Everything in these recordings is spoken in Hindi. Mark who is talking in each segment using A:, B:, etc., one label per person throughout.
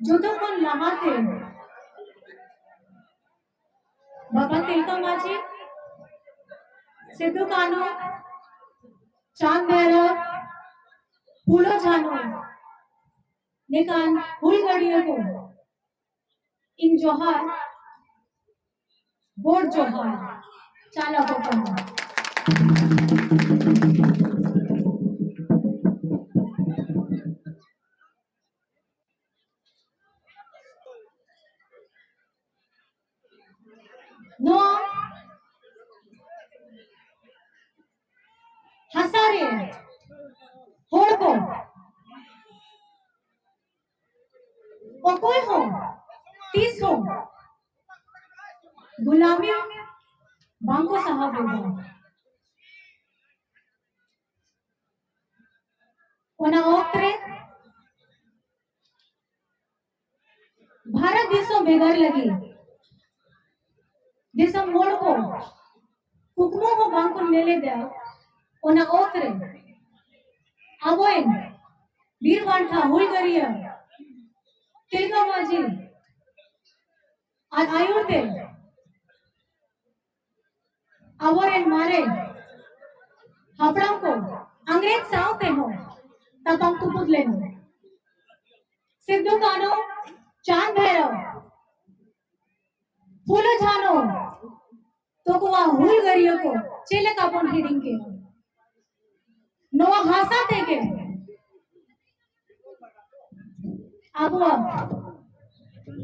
A: যতক্ষণ লামাতে बाबा तिलका माझी सिद्धू कानो चांद भैरव फूलो जानो निकान फूल गड़ियों को इन जोहार बोर्ड जोहार चाला को करना नो हसारे होड़ को कोई हो 30 हो गुलामी बांको साहब होगा ओना ओक्रे भारत देशों बेगर लगी देशों मोड़ को हुक्मों को बांको नेले दे ओना ओक्रे अबोइन वीरवांठा हुलगरिया तिलका माझी आज आयुर्ते अबोरेन मारे हापड़ां को अंग्रेज सावते हो तब हम कुपुत लेनो सिद्धू कानो चांद भैरव फूलो जानो तो को वहाँ हुल गरियों को चेले का पौन हिडिंग के नोआ हासा थे के अब वो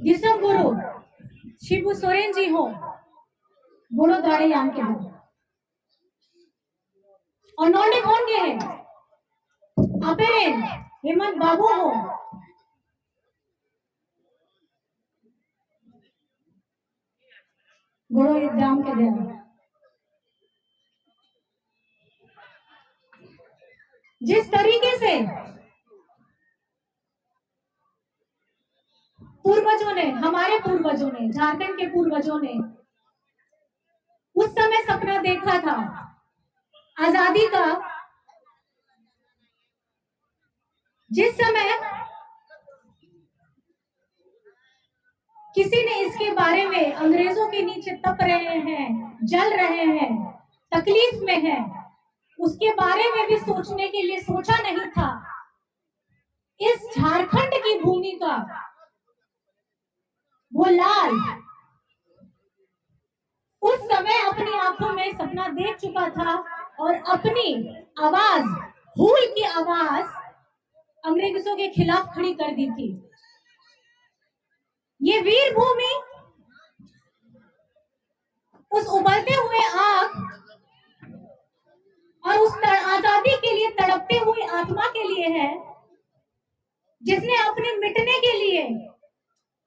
A: दिसम गुरु शिबू सोरेन जी हो बोलो दाड़े याम के हो और नौले कौन के हैं अपेरेन हेमंत बाबू हो बोलो एग्जाम के दे जिस तरीके से पूर्वजों ने हमारे पूर्वजों ने झारखंड के पूर्वजों ने उस समय सपना देखा था आजादी का जिस समय किसी ने इसके बारे में अंग्रेजों के नीचे तप रहे हैं जल रहे हैं तकलीफ में है उसके बारे में भी सोचने के लिए सोचा नहीं था इस झारखंड की भूमि का वो लाल उस समय अपनी आंखों में सपना देख चुका था और अपनी आवाज हूल की आवाज अंग्रेजों के खिलाफ खड़ी कर दी थी ये वीर भूमि उस उबलते हुए आग और उस आजादी के लिए तड़पते हुए आत्मा के लिए है जिसने अपने मिटने के लिए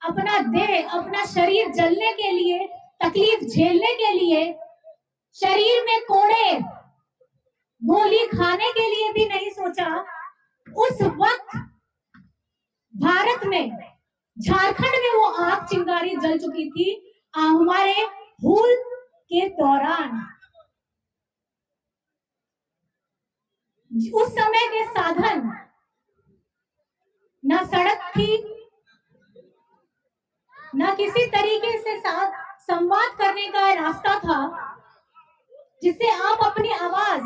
A: अपना देह अपना शरीर जलने के लिए तकलीफ झेलने के लिए शरीर में कोड़े गोली खाने के लिए भी नहीं सोचा उस वक्त भारत में झारखंड में वो आग चिंगारी जल चुकी थी हमारे हूल के दौरान उस समय के साधन ना सड़क थी ना किसी तरीके से संवाद करने का रास्ता था जिससे आप अपनी आवाज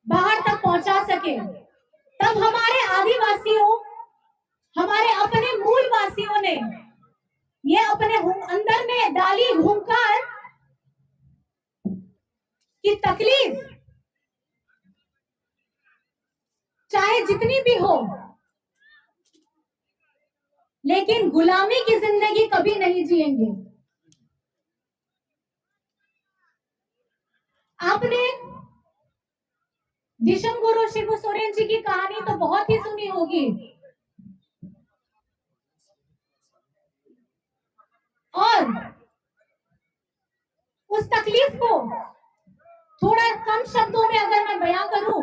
A: बाहर तक पहुंचा सके तब हमारे आदिवासियों हमारे अपने मूलवासियों ने ये अपने अंदर में डाली हुंकार की तकलीफ चाहे जितनी भी हो लेकिन गुलामी की जिंदगी कभी नहीं जिएंगे आपने दिशम गुरु शिबू सोरेन जी की कहानी तो बहुत ही सुनी होगी और उस तकलीफ को थोड़ा कम शब्दों में अगर मैं बयां करूं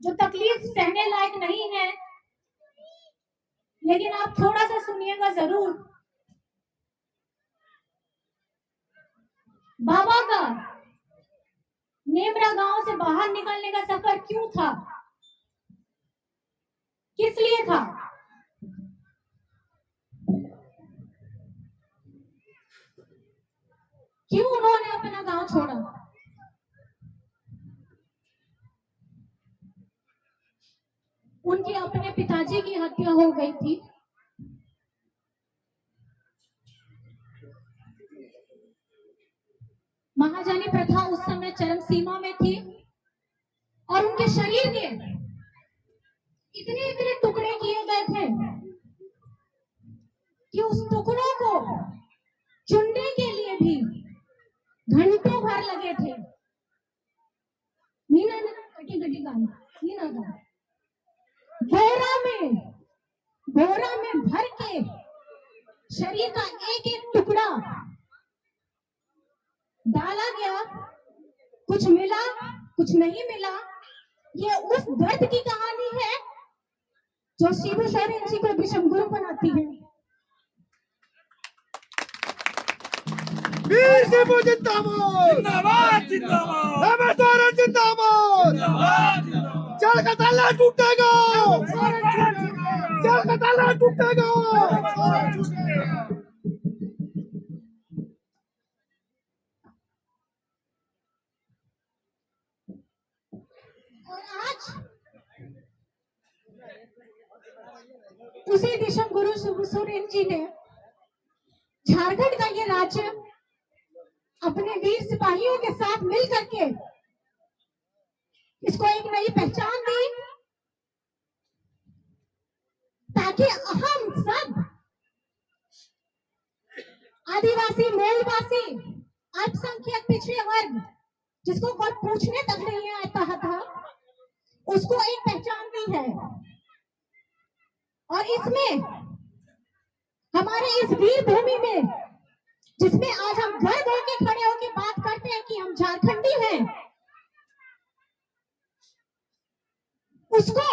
A: जो तकलीफ सहने लायक नहीं है लेकिन आप थोड़ा सा सुनिएगा जरूर बाबा का नेमरा गांव से बाहर निकलने का सफर क्यों था किस लिए था? क्यों उन्होंने अपना गांव छोड़ा? उनके अपने पिताजी की हत्या हो गई थी। महाजनी प्रथा उस समय चरम सीमा में थी और उनके शरीर के इतने इतने टुकड़े किए गए थे कि उस टुकड़ों को चुनने के लिए भी घंटों भर लगे थे। नीना ना कटी कटी गाना नीना का बोरा में भर के शरीर का एक एक टुकड़ा डाला गया। कुछ मिला, कुछ नहीं मिला। ये उस दर्द की कहानी है जो शिबू सोरेन जी को विश्व गुरु बनाती है।
B: वीर शिबू जिंदाबाद
C: जिंदाबाद जिंदाबाद
B: हेमंत सोरेन जिंदाबाद
C: जिंदाबाद जिंदाबाद
B: जल का ताला टूटेगा जल का ताला टूटेगा
A: और आज उसी विश्व गुरु शिबू सोरेन जी ने झारखंड का ये राज्य अपने वीर सिपाहियों के साथ मिल करके इसको एक नई पहचान दी, ताकि हम सब आदिवासी, मूलवासी, अल्पसंख्यक, पिछड़े वर्ग, जिसको कोई पूछने तक नहीं आता था, उसको एक पहचान दी है। और इसमें हमारे इस वीर भूमि में, जिसमें आज हम गर्व होके खड़े होके बात करते हैं कि हम झारखंडी हैं, उसको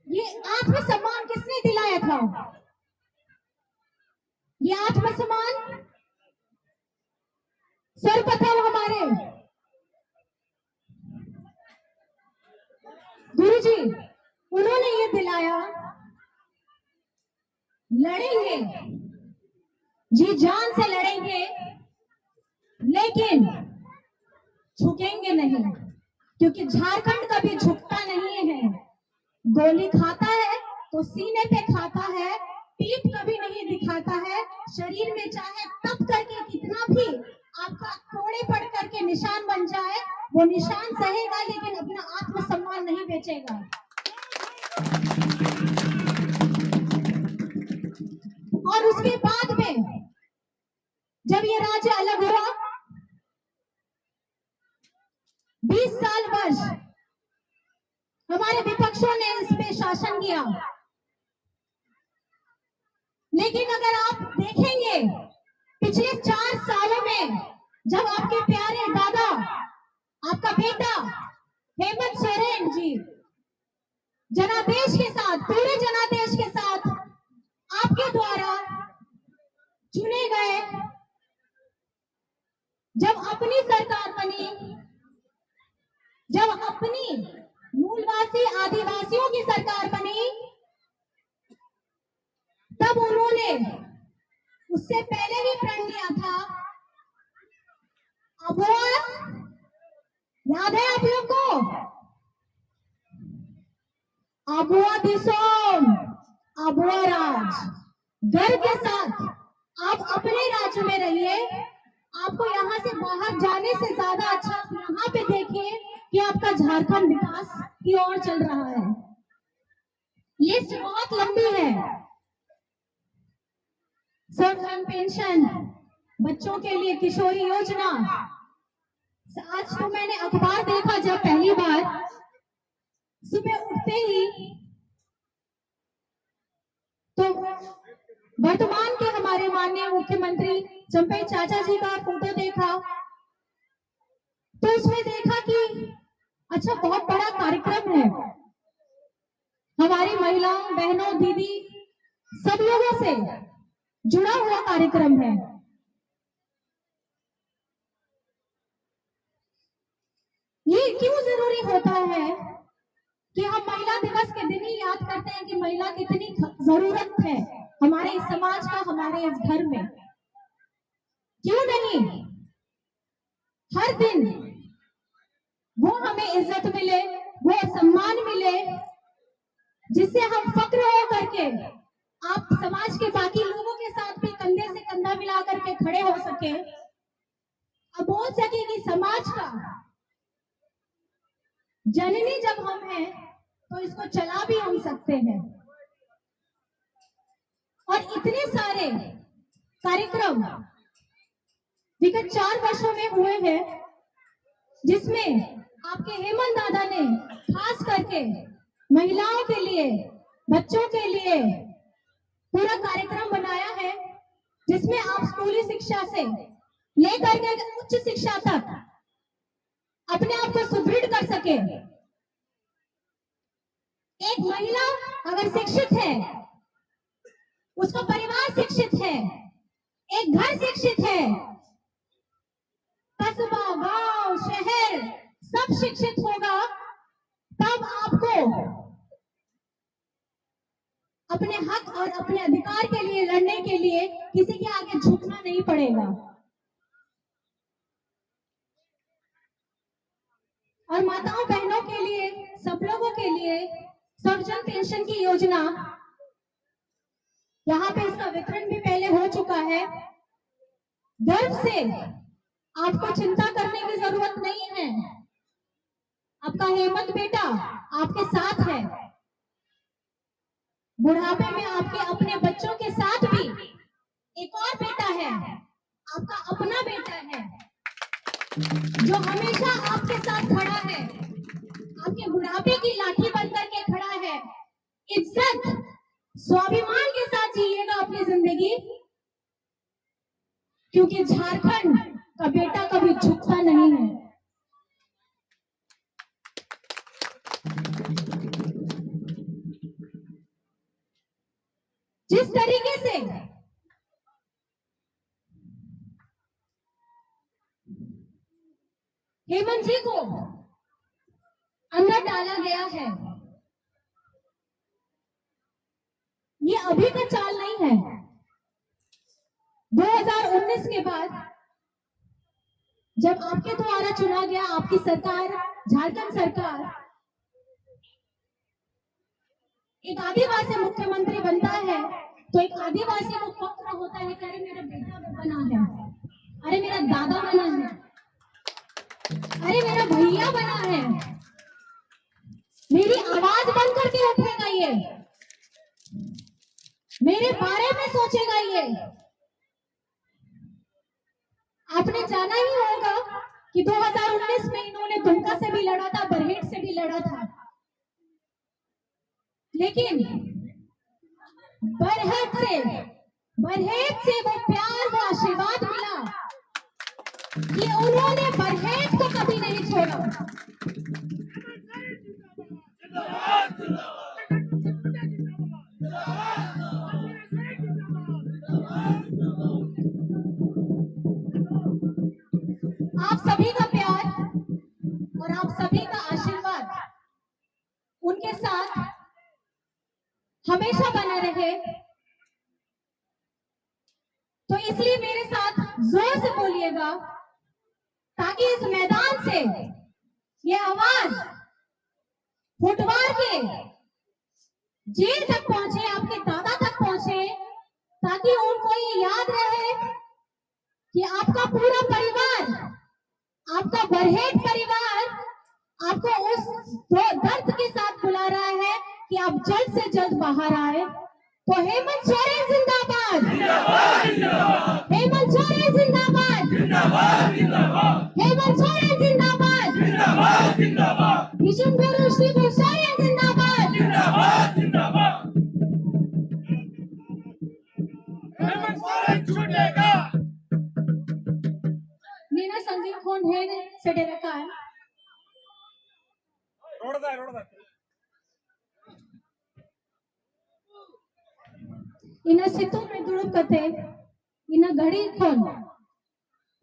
A: ये आत्मसम्मान किसने दिलाया था? ये आत्मसम्मान सर्वप्रथम हमारे गुरुजी, उन्होंने ये दिलाया। लड़ेंगे, जी जान से लड़ेंगे, लेकिन झुकेंगे नहीं, क्योंकि झारखंड कभी झुकता नहीं है। गोली खाता है तो सीने पे खाता है, पीठ कभी नहीं दिखाता है। शरीर में चाहे तप करके कितना भी आपका कोड़े पड़ करके निशान बन जाए, वो निशान सहेगा, लेकिन अपना आत्मसम्मान नहीं बेचेगा। और उसके बाद में जब ये राज्य अलग हुआ, 20 साल वर्ष हमारे विपक्षों ने इस पे शासन किया, लेकिन अगर आप देखेंगे पिछले 4 सालों में, जब आपके प्यारे दादा, आपका बेटा हेमंत सोरेन जी जनादेश के साथ, पूरे जनादेश के साथ आपके द्वारा चुने गए, जब अपनी सरकार बनी, जब अपनी मूलवासी आदिवासियों की सरकार बनी, तब उन्होंने उससे पहले भी प्रण लिया था। अबोआ याद है आप लोग को? अबोआ दिसोम, अबोआ राज। गर्व के साथ आप अपने राज्य में रहिए। आपको यहाँ से बाहर जाने से ज्यादा अच्छा यहाँ पे देखिए कि आपका झारखंड विकास की ओर चल रहा है। लिस्ट बहुत लंबी है। सरकारी पेंशन, बच्चों के लिए किशोरी योजना। आज तो मैंने अखबार देखा जब पहली बार, सुबह उठते ही तो वर्तमान के हमारे माननीय मुख्यमंत्री चंपई चाचा जी का फोटो देखा, तो उसमें देखा कि अच्छा, बहुत बड़ा कार्यक्रम है। हमारी महिलाओं, बहनों, दीदी, सब लोगों से जुड़ा हुआ कार्यक्रम है। ये क्यों जरूरी होता है कि हम महिला दिवस के दिन ही याद करते हैं कि महिला कितनी जरूरत है हमारे इस समाज का, हमारे इस घर में। क्यों नहीं हर दिन वो हमें इज्जत मिले, वो सम्मान मिले, जिससे हम फक्र हो करके आप समाज के बाकी लोगों के साथ भी कंधे से कंधा मिला करके खड़े हो सके, अब बोल सके कि समाज का जननी जब हम हैं तो इसको चला भी हम सकते हैं। और इतने सारे कार्यक्रम विगत 4 वर्षों में हुए हैं, जिसमें आपके हेमंत दादा ने खास करके महिलाओं के लिए, बच्चों के लिए पूरा कार्यक्रम बनाया है, जिसमें आप स्कूली शिक्षा से लेकर के उच्च शिक्षा तक अपने आप को सुदृढ़ कर सके। एक महिला अगर शिक्षित है, उसका परिवार शिक्षित है, एक घर शिक्षित है, कस्बा, गांव, शहर सब शिक्षित होगा, तब आपको अपने हक और अपने अधिकार के लिए लड़ने के लिए किसी के आगे झुकना नहीं पड़ेगा। और माताओं बहनों के लिए, सब लोगों के लिए सर्वजन पेंशन की योजना, यहाँ पे इसका वितरण भी पहले हो चुका है। गर्व से आपको चिंता करने की जरूरत नहीं है, आपका हेमंत बेटा आपके साथ है। बुढ़ापे में आपके अपने बच्चों के साथ भी एक और बेटा है, आपका अपना बेटा है, जो हमेशा आपके साथ खड़ा है, आपके बुढ़ापे की लाठी बनकर के खड़ा है। इज्जत, स्वाभिमान के साथ जिएगा अपनी जिंदगी, क्योंकि झारखंड का बेटा कभी झुकता नहीं है। जिस तरीके से हेमंत जी को अंदर डाला गया है, ये अभी का चाल नहीं है। 2019 के बाद जब आपके द्वारा चुना गया, आपकी सरकार, झारखंड सरकार, एक आदिवासी मुख्यमंत्री बनता है, तो एक आदिवासी को फक्र होता है कि अरे मेरा बेटा बना है, अरे मेरा दादा बना है, अरे मेरा भैया बना है, मेरी आवाज बन करके उठेगा, ये मेरे बारे में सोचेगा। ये आपने जाना ही होगा कि 2019 में इन्होंने दुमका से भी लड़ा था, बरहेट से भी लड़ा था, लेकिन बरहेट से वो प्यार, वो आशीर्वाद मिला कि उन्होंने बरहेट को कभी नहीं छोड़ा। आप सभी का प्यार और आप सभी का आशीर्वाद उनके साथ हमेशा बना रहे, तो इसलिए मेरे साथ जोर से बोलिएगा, ताकि इस मैदान से ये आवाज फुटवार के जेल तक पहुंचे, आपके दादा तक पहुंचे, ताकि उनको ये याद रहे कि आपका पूरा परिवार, आपका बरहेट परिवार आपको उस दर्द के साथ बुला रहा है कि आप जल्द से जल्द बाहर आए। तो हेमंत सोरेन जिंदाबाद, हेमंत सोरेन जिंदाबाद, हेमंत सोरेन जिंदाबाद, भीषण गुरु श्री सोरेन जिंदाबाद।
C: हेमंत सोरेन छूटेगा।
A: नीना संजीव कौन है सेटे रखा है,
C: रोड
A: इना सितों में दुड़ुप कते इना घड़ी खोन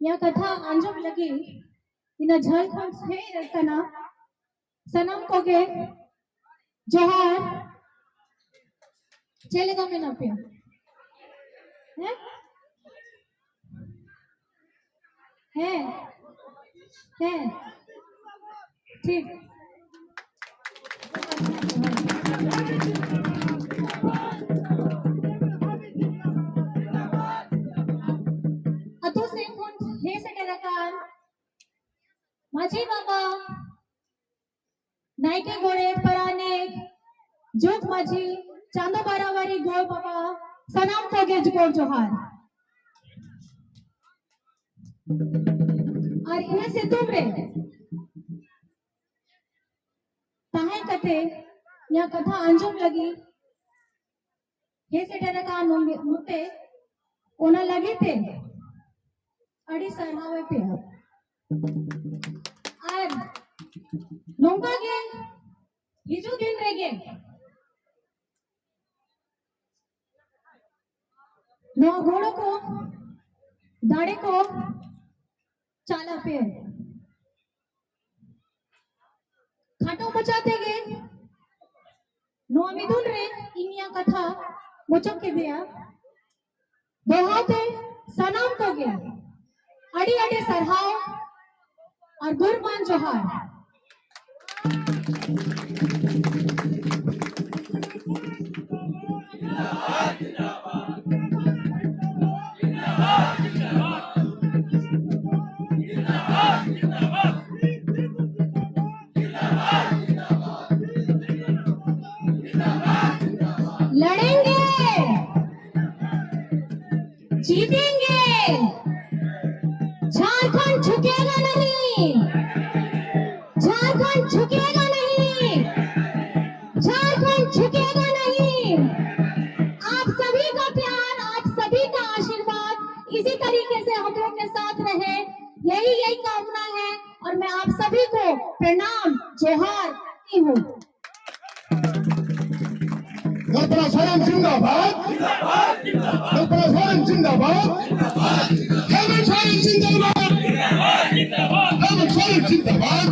A: या कथा अंजुम लगी इना झल खोन से रखना सनम को के जोहार चलेगा मैं ना पे है है ठीक अतो सेंखुन हे सेटेराकान माझी बाबा नायके गोळे पराने जोग माझी चांदो बारावारी गोळ बाबा सनाम कोगे जुकोर जोहार और इन्हें से तुम रे ताहे कथे या कथा अंजुम लगी हे सेटेराकान मुते ओना लगे थे अड़ी सरहावे पे और नोंगा गे हिजू दिन रेगे नो घोड़ों को दाड़े को चाला पे खाटो मचाते गे नो अमिदुन रे इनिया कथा मुचक के दिया दोहाते सनाम को गया अड़ी अड़ी सरहाव और गुरबान जोहार लड़ेंगे जीतेंगे झारखंड झुकेगा नहीं झारखंड झुकेगा नहीं झारखंड झुकेगा नहीं आप सभी का प्यार आप सभी का आशीर्वाद इसी तरीके से हम लोग के साथ रहे यही कामना है और मैं आप सभी को प्रणाम जोहार करती हूँ
B: Dr. Salam Zindabad. Dr. Salam Zindabad. Heaven Salam Zindabad. Heaven Salam Zindabad.